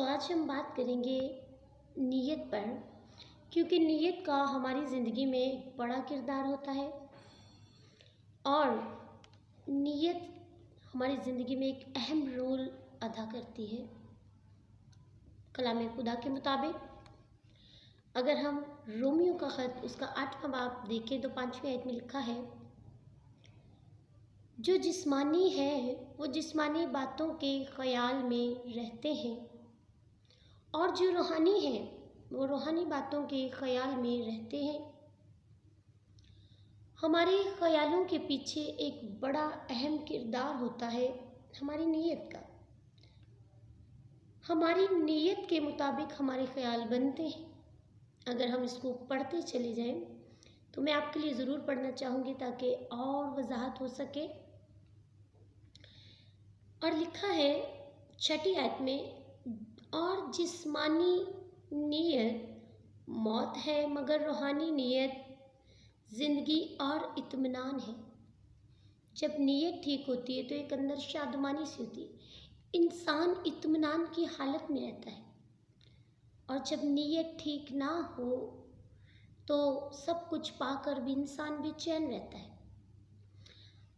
آج ہم بات کریں گے نیت پر، کیونکہ نیت کا ہماری زندگی میں ایک بڑا کردار ہوتا ہے اور نیت ہماری زندگی میں ایک اہم رول ادا کرتی ہے۔ کلام خدا کے مطابق اگر ہم رومیو کا خط اس کا 8واں باب دیکھیں تو 5ویں آیت میں لکھا ہے، جو جسمانی ہے وہ جسمانی باتوں کے خیال میں رہتے ہیں، اور جو روحانی ہے وہ روحانی باتوں کے خیال میں رہتے ہیں۔ ہمارے خیالوں کے پیچھے ایک بڑا اہم کردار ہوتا ہے ہماری نیت کا۔ ہماری نیت کے مطابق ہمارے خیال بنتے ہیں۔ اگر ہم اس کو پڑھتے چلے جائیں تو میں آپ کے لیے ضرور پڑھنا چاہوں گی تاکہ اور وضاحت ہو سکے۔ اور لکھا ہے 6 آیت میں، اور جسمانی نیت موت ہے مگر روحانی نیت زندگی اور اطمینان ہے۔ جب نیت ٹھیک ہوتی ہے تو ایک اندر شادمانی سی ہوتی ہے، انسان اطمینان کی حالت میں رہتا ہے، اور جب نیت ٹھیک نہ ہو تو سب کچھ پا کر بھی انسان بے چین رہتا ہے۔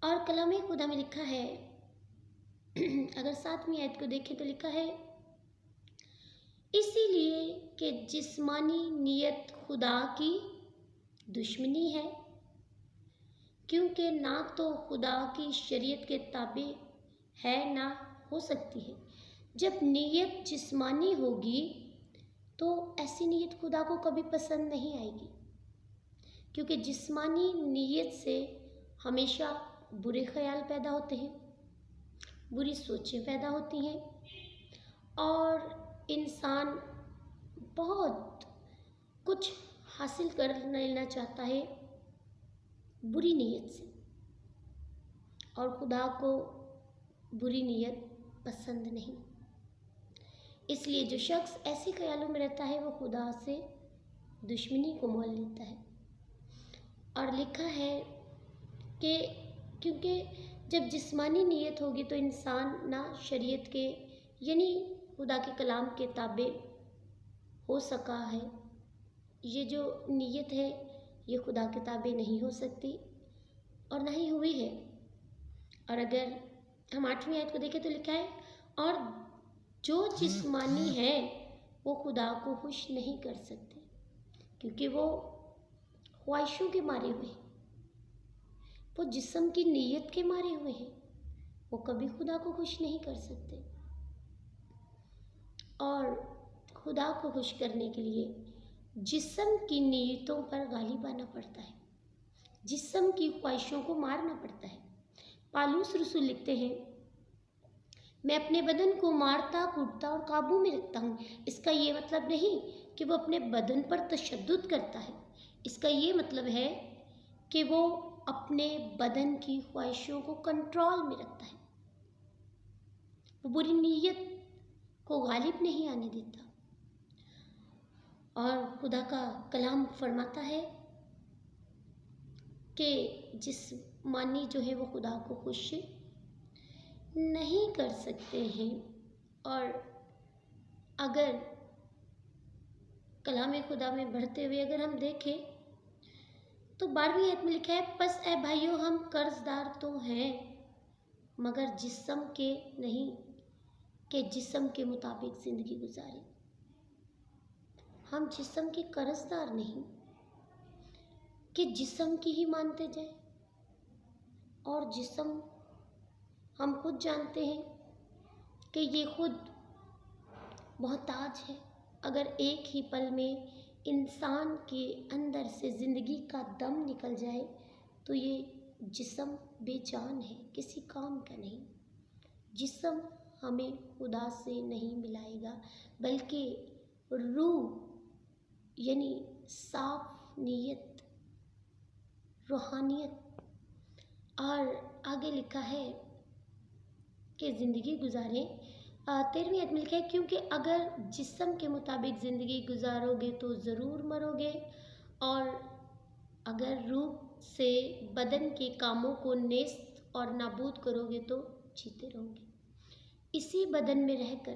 اور کلام خدا میں لکھا ہے، اگر 7ویں آیت کو دیکھیں تو لکھا ہے، اسی لیے کہ جسمانی نیت خدا کی دشمنی ہے، کیونکہ نہ تو خدا کی شریعت کے تابع ہے نہ ہو سکتی ہے۔ جب نیت جسمانی ہوگی تو ایسی نیت خدا کو کبھی پسند نہیں آئے گی، کیونکہ جسمانی نیت سے ہمیشہ برے خیال پیدا ہوتے ہیں، بری سوچیں پیدا ہوتی ہیں، اور انسان بہت کچھ حاصل کر لینا چاہتا ہے بری نیت سے، اور خدا کو بری نیت پسند نہیں۔ اس لیے جو شخص ایسے خیالوں میں رہتا ہے وہ خدا سے دشمنی کو مول لیتا ہے۔ اور لکھا ہے کہ کیونکہ جب جسمانی نیت ہوگی تو انسان نہ شریعت کے یعنی خدا کے کلام کے تابع ہو سکا ہے۔ یہ جو نیت ہے یہ خدا کے تابع نہیں ہو سکتی اور نہ ہی ہوئی ہے۔ اور اگر ہم 8ویں آیت کو دیکھیں تو لکھا ہے، اور جو جسمانی ہے وہ خدا کو خوش نہیں کر سکتے، کیونکہ وہ خواہشوں کے مارے ہوئے ہیں، وہ جسم کی نیت کے مارے ہوئے ہیں، وہ کبھی خدا کو خوش نہیں کر سکتے۔ اور خدا کو خوش کرنے کے لیے جسم کی نیتوں پر غالب آنا پڑتا ہے، جسم کی خواہشوں کو مارنا پڑتا ہے۔ پالوس رسول لکھتے ہیں، میں اپنے بدن کو مارتا کوٹتا اور قابو میں رکھتا ہوں۔ اس کا یہ مطلب نہیں کہ وہ اپنے بدن پر تشدد کرتا ہے، اس کا یہ مطلب ہے کہ وہ اپنے بدن کی خواہشوں کو کنٹرول میں رکھتا ہے، وہ بری نیت کو غالب نہیں آنے دیتا۔ اور خدا کا کلام فرماتا ہے کہ جسمانی جو ہے وہ خدا کو خوش نہیں کر سکتے ہیں۔ اور اگر کلام خدا میں بڑھتے ہوئے اگر ہم دیکھیں تو 12ویں آیت میں لکھا ہے، پس اے بھائیو ہم قرض دار تو ہیں مگر جسم کے نہیں کہ جسم کے مطابق زندگی گزاریں۔ ہم جسم کے قرض دار نہیں کہ جسم کی ہی مانتے جائیں، اور جسم ہم خود جانتے ہیں کہ یہ خود محتاج ہے۔ اگر ایک ہی پل میں انسان کے اندر سے زندگی کا دم نکل جائے تو یہ جسم بے جان ہے، کسی کام کا نہیں۔ جسم ہمیں خدا سے نہیں ملائے گا، بلکہ روح یعنی صاف نیت، روحانیت۔ اور آگے لکھا ہے کہ زندگی گزاریں۔ 13ویں آیت میں لکھا ہے، کیونکہ اگر جسم کے مطابق زندگی گزارو گے تو ضرور مرو گے، اور اگر روح سے بدن کے کاموں کو نیست اور نابود کرو گے تو جیتے رہو گے۔ اسی بدن میں رہ کر